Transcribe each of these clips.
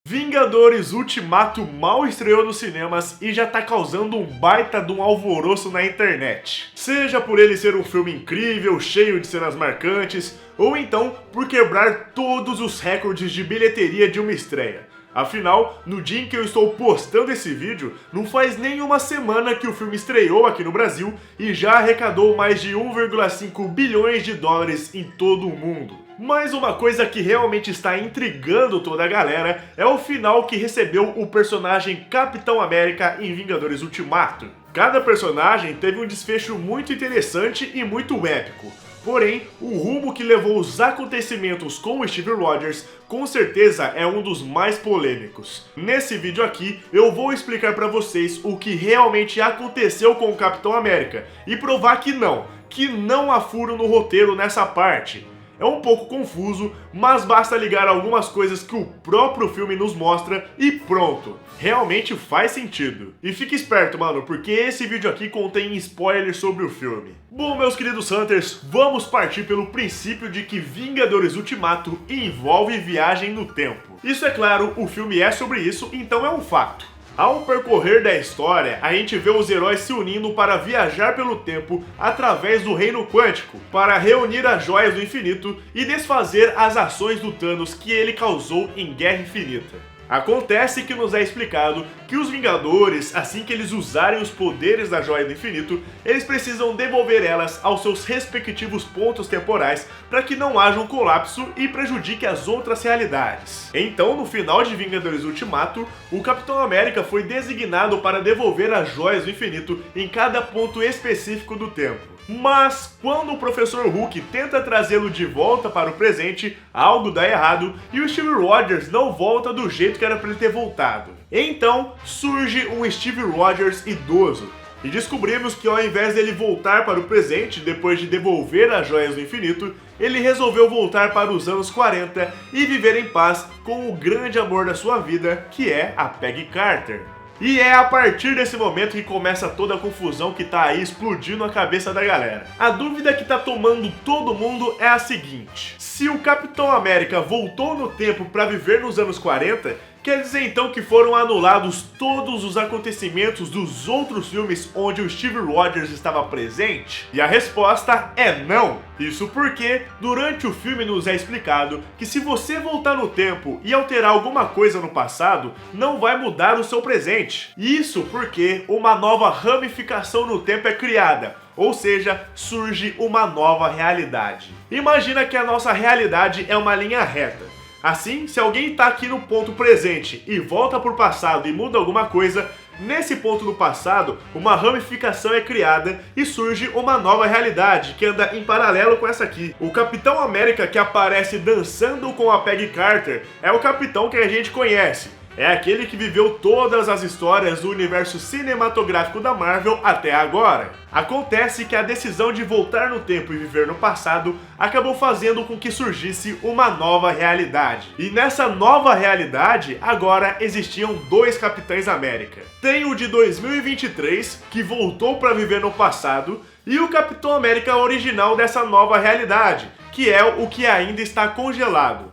Vingadores Ultimato mal estreou nos cinemas e já tá causando um baita de um alvoroço na internet. Seja por ele ser um filme incrível, cheio de cenas marcantes, ou então por quebrar todos os recordes de bilheteria de uma estreia. Afinal, no dia em que eu estou postando esse vídeo, não faz nem uma semana que o filme estreou aqui no Brasil e já arrecadou mais de 1,5 bilhões de dólares em todo o mundo. Mas uma coisa que realmente está intrigando toda a galera é o final que recebeu o personagem Capitão América em Vingadores Ultimato. Cada personagem teve um desfecho muito interessante e muito épico. Porém, o rumo que levou os acontecimentos com o Steve Rogers com certeza é um dos mais polêmicos. Nesse vídeo aqui, eu vou explicar pra vocês o que realmente aconteceu com o Capitão América e provar que não há furo no roteiro nessa parte. É um pouco confuso, mas basta ligar algumas coisas que o próprio filme nos mostra e pronto, realmente faz sentido. E fique esperto, mano, porque esse vídeo aqui contém spoilers sobre o filme. Bom, meus queridos Hunters, vamos partir pelo princípio de que Vingadores Ultimato envolve viagem no tempo. Isso é claro, o filme é sobre isso, então é um fato. Ao percorrer da história, a gente vê os heróis se unindo para viajar pelo tempo através do Reino Quântico, para reunir as Joias do Infinito e desfazer as ações do Thanos que ele causou em Guerra Infinita. Acontece que nos é explicado que os Vingadores, assim que eles usarem os poderes da Joia do Infinito, eles precisam devolver elas aos seus respectivos pontos temporais para que não haja um colapso e prejudique as outras realidades. Então, no final de Vingadores Ultimato, o Capitão América foi designado para devolver as Joias do Infinito em cada ponto específico do tempo. Mas, quando o Professor Hulk tenta trazê-lo de volta para o presente, algo dá errado e o Steve Rogers não volta do jeito que era para ele ter voltado. Então, surge um Steve Rogers idoso, e descobrimos que ao invés dele voltar para o presente depois de devolver as Joias do Infinito, ele resolveu voltar para os anos 40 e viver em paz com o grande amor da sua vida, que é a Peggy Carter. E é a partir desse momento que começa toda a confusão que tá aí explodindo a cabeça da galera. A dúvida que tá tomando todo mundo é a seguinte: se o Capitão América voltou no tempo para viver nos anos 40, quer dizer então que foram anulados todos os acontecimentos dos outros filmes onde o Steve Rogers estava presente? E a resposta é não! Isso porque, durante o filme nos é explicado que se você voltar no tempo e alterar alguma coisa no passado, não vai mudar o seu presente. Isso porque uma nova ramificação no tempo é criada, ou seja, surge uma nova realidade. Imagina que a nossa realidade é uma linha reta. Assim, se alguém está aqui no ponto presente e volta para o passado e muda alguma coisa, nesse ponto do passado, uma ramificação é criada e surge uma nova realidade que anda em paralelo com essa aqui. O Capitão América que aparece dançando com a Peggy Carter é o Capitão que a gente conhece. É aquele que viveu todas as histórias do universo cinematográfico da Marvel até agora. Acontece que a decisão de voltar no tempo e viver no passado acabou fazendo com que surgisse uma nova realidade. E nessa nova realidade, agora existiam dois Capitães América. Tem o de 2023, que voltou para viver no passado, e o Capitão América original dessa nova realidade, que é o que ainda está congelado.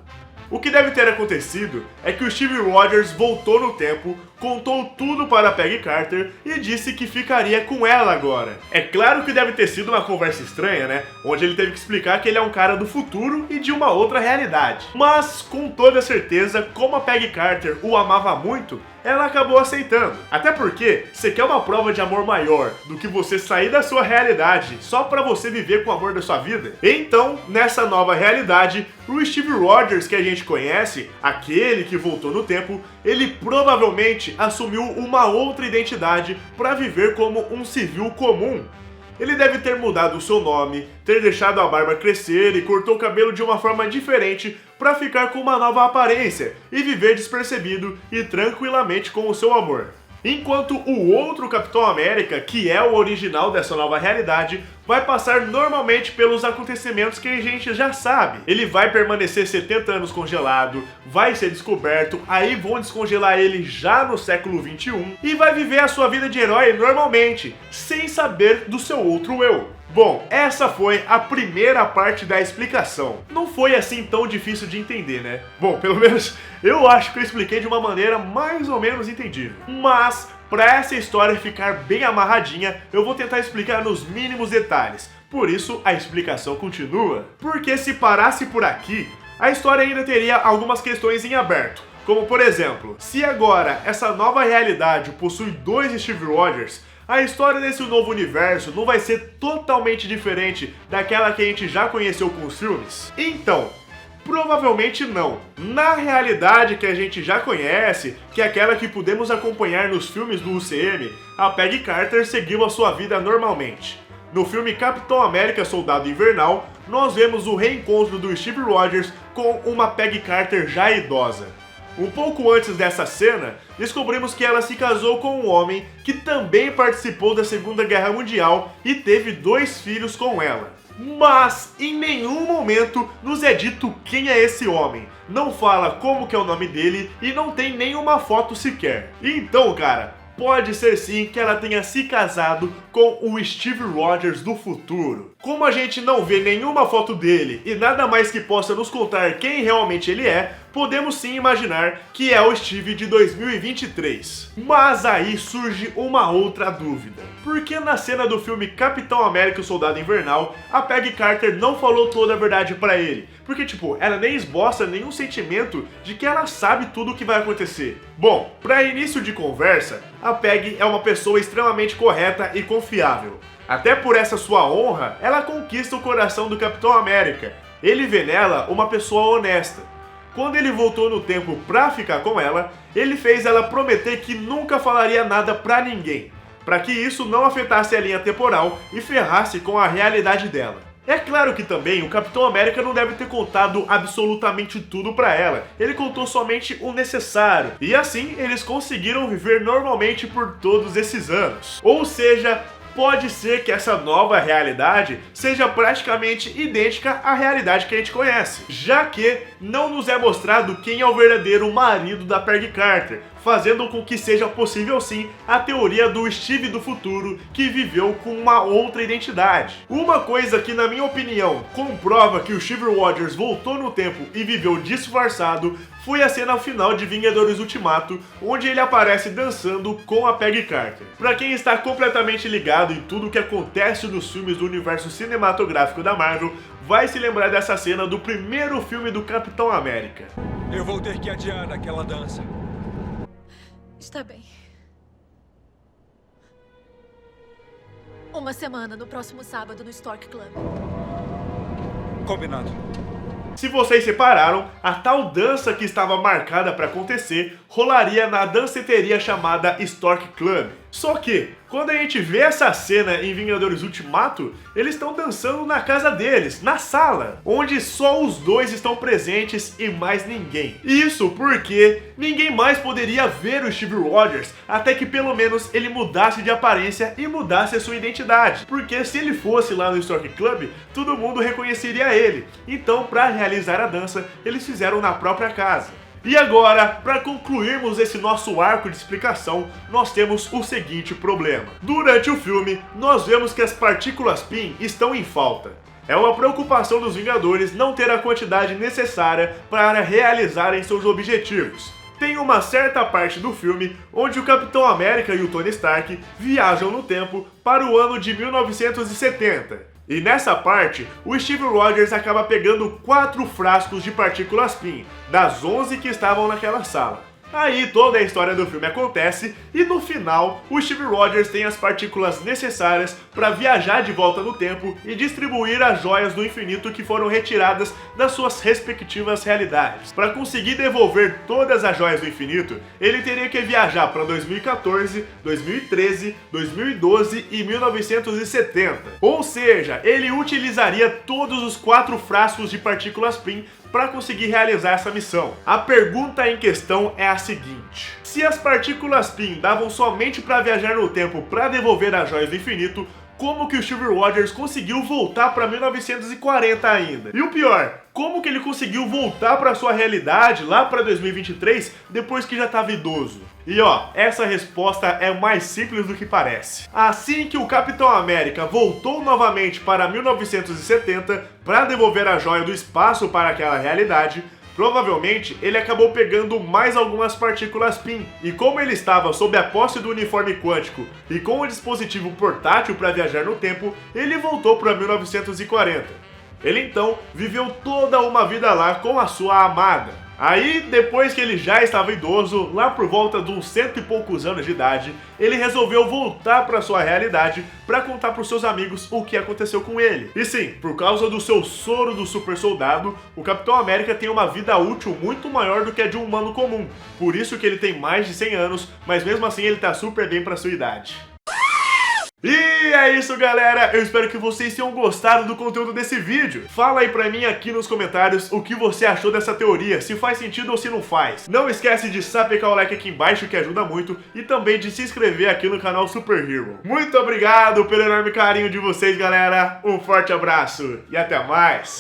O que deve ter acontecido é que o Steve Rogers voltou no tempo, contou tudo para Peggy Carter e disse que ficaria com ela agora. É claro que deve ter sido uma conversa estranha, né? Onde ele teve que explicar que ele é um cara do futuro e de uma outra realidade. Mas, com toda certeza, como a Peggy Carter o amava muito, ela acabou aceitando. Até porque, você quer uma prova de amor maior do que você sair da sua realidade só pra você viver com o amor da sua vida? Então, nessa nova realidade, o Steve Rogers que a gente conhece, aquele que voltou no tempo, ele provavelmente assumiu uma outra identidade para viver como um civil comum. Ele deve ter mudado o seu nome, ter deixado a barba crescer e cortou o cabelo de uma forma diferente para ficar com uma nova aparência e viver despercebido e tranquilamente com o seu amor. Enquanto o outro Capitão América, que é o original dessa nova realidade, vai passar normalmente pelos acontecimentos que a gente já sabe. Ele vai permanecer 70 anos congelado, vai ser descoberto, aí vão descongelar ele já no século 21 e vai viver a sua vida de herói normalmente, sem saber do seu outro eu. Bom, essa foi a primeira parte da explicação. Não foi assim tão difícil de entender, né? Bom, pelo menos eu acho que eu expliquei de uma maneira mais ou menos entendível. Mas, para essa história ficar bem amarradinha, eu vou tentar explicar nos mínimos detalhes. Por isso, a explicação continua. Porque se parasse por aqui, a história ainda teria algumas questões em aberto. Como, por exemplo, se agora essa nova realidade possui dois Steve Rogers, a história desse novo universo não vai ser totalmente diferente daquela que a gente já conheceu com os filmes? Então, provavelmente não. Na realidade que a gente já conhece, que é aquela que podemos acompanhar nos filmes do UCM, a Peggy Carter seguiu a sua vida normalmente. No filme Capitão América Soldado Invernal, nós vemos o reencontro do Steve Rogers com uma Peggy Carter já idosa. Um pouco antes dessa cena, descobrimos que ela se casou com um homem que também participou da Segunda Guerra Mundial e teve 2 filhos com ela. Mas em nenhum momento nos é dito quem é esse homem, não fala como que é o nome dele e não tem nenhuma foto sequer. Então, cara, pode ser sim que ela tenha se casado com o Steve Rogers do futuro. Como a gente não vê nenhuma foto dele e nada mais que possa nos contar quem realmente ele é, podemos sim imaginar que é o Steve de 2023. Mas aí surge uma outra dúvida. Por que na cena do filme Capitão América Soldado Invernal, a Peggy Carter não falou toda a verdade pra ele? Porque, ela nem esboça nenhum sentimento de que ela sabe tudo o que vai acontecer. Bom, pra início de conversa, a Peggy é uma pessoa extremamente correta e confiável. Até por essa sua honra, ela conquista o coração do Capitão América. Ele vê nela uma pessoa honesta. Quando ele voltou no tempo pra ficar com ela, ele fez ela prometer que nunca falaria nada pra ninguém, para que isso não afetasse a linha temporal e ferrasse com a realidade dela. É claro que também o Capitão América não deve ter contado absolutamente tudo pra ela, ele contou somente o necessário, e assim eles conseguiram viver normalmente por todos esses anos. Ou seja, pode ser que essa nova realidade seja praticamente idêntica à realidade que a gente conhece, já que não nos é mostrado quem é o verdadeiro marido da Peggy Carter, fazendo com que seja possível sim a teoria do Steve do futuro que viveu com uma outra identidade. Uma coisa que, na minha opinião, comprova que o Steve Rogers voltou no tempo e viveu disfarçado foi a cena final de Vingadores Ultimato, onde ele aparece dançando com a Peggy Carter. Pra quem está completamente ligado em tudo o que acontece nos filmes do universo cinematográfico da Marvel, vai se lembrar dessa cena do primeiro filme do Capitão América. Eu vou ter que adiar aquela dança. Está bem. Uma semana no próximo sábado no Stork Club. Combinado. Se vocês separaram, a tal dança que estava marcada para acontecer rolaria na danceteria chamada Stork Club. Só que, quando a gente vê essa cena em Vingadores Ultimato, eles estão dançando na casa deles, na sala, onde só os dois estão presentes e mais ninguém. Isso porque ninguém mais poderia ver o Steve Rogers até que pelo menos ele mudasse de aparência e mudasse a sua identidade. Porque se ele fosse lá no Stork Club, todo mundo reconheceria ele. Então, para realizar a dança, eles fizeram na própria casa. E agora, para concluirmos esse nosso arco de explicação, nós temos o seguinte problema. Durante o filme, nós vemos que as partículas PIN estão em falta. É uma preocupação dos Vingadores não ter a quantidade necessária para realizarem seus objetivos. Tem uma certa parte do filme onde o Capitão América e o Tony Stark viajam no tempo para o ano de 1970. E nessa parte, o Steve Rogers acaba pegando 4 frascos de partículas PIN, das 11 que estavam naquela sala. Aí toda a história do filme acontece e no final, o Steve Rogers tem as partículas necessárias para viajar de volta no tempo e distribuir as joias do infinito que foram retiradas das suas respectivas realidades. Para conseguir devolver todas as joias do infinito, ele teria que viajar para 2014, 2013, 2012 e 1970. Ou seja, ele utilizaria todos os 4 frascos de partículas PIN para conseguir realizar essa missão. A pergunta em questão é a seguinte: se as partículas PIN davam somente para viajar no tempo para devolver as joias do infinito, como que o Steve Rogers conseguiu voltar para 1940 ainda. E o pior, como que ele conseguiu voltar para sua realidade lá para 2023 depois que já estava idoso? E ó, essa resposta é mais simples do que parece. Assim que o Capitão América voltou novamente para 1970 para devolver a joia do espaço para aquela realidade, provavelmente ele acabou pegando mais algumas partículas PIN, e como ele estava sob a posse do uniforme quântico e com o dispositivo portátil para viajar no tempo, ele voltou para 1940. Ele então viveu toda uma vida lá com a sua amada. Aí, depois que ele já estava idoso, lá por volta de uns 100 e poucos anos de idade, ele resolveu voltar para sua realidade para contar para os seus amigos o que aconteceu com ele. E sim, por causa do seu soro do super soldado, o Capitão América tem uma vida útil muito maior do que a de um humano comum. Por isso que ele tem mais de 100 anos, mas mesmo assim ele tá super bem para sua idade. E é isso, galera, eu espero que vocês tenham gostado do conteúdo desse vídeo. Fala aí pra mim aqui nos comentários o que você achou dessa teoria, se faz sentido ou se não faz. Não esquece de sapecar o like aqui embaixo, que ajuda muito, e também de se inscrever aqui no canal Super Hero. Muito obrigado pelo enorme carinho de vocês, galera, um forte abraço e até mais!